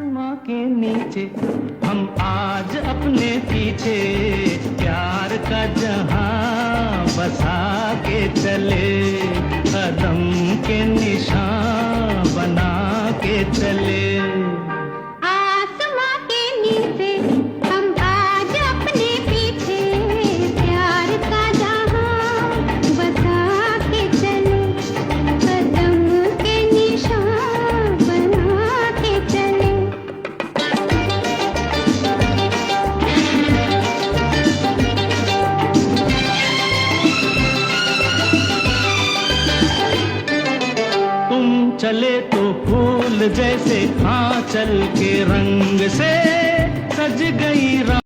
आसमां के नीचे हम आज अपने पीछे प्यार का जहां बसा के चले, कदम के निशान बना के चले। आसमां के नीचे हम आज अपने पीछे प्यार का जहां बसा के चले, कदम के निशान बना के चले। तुम चले तो फूल जैसे आंचल के रंग से सज गई राह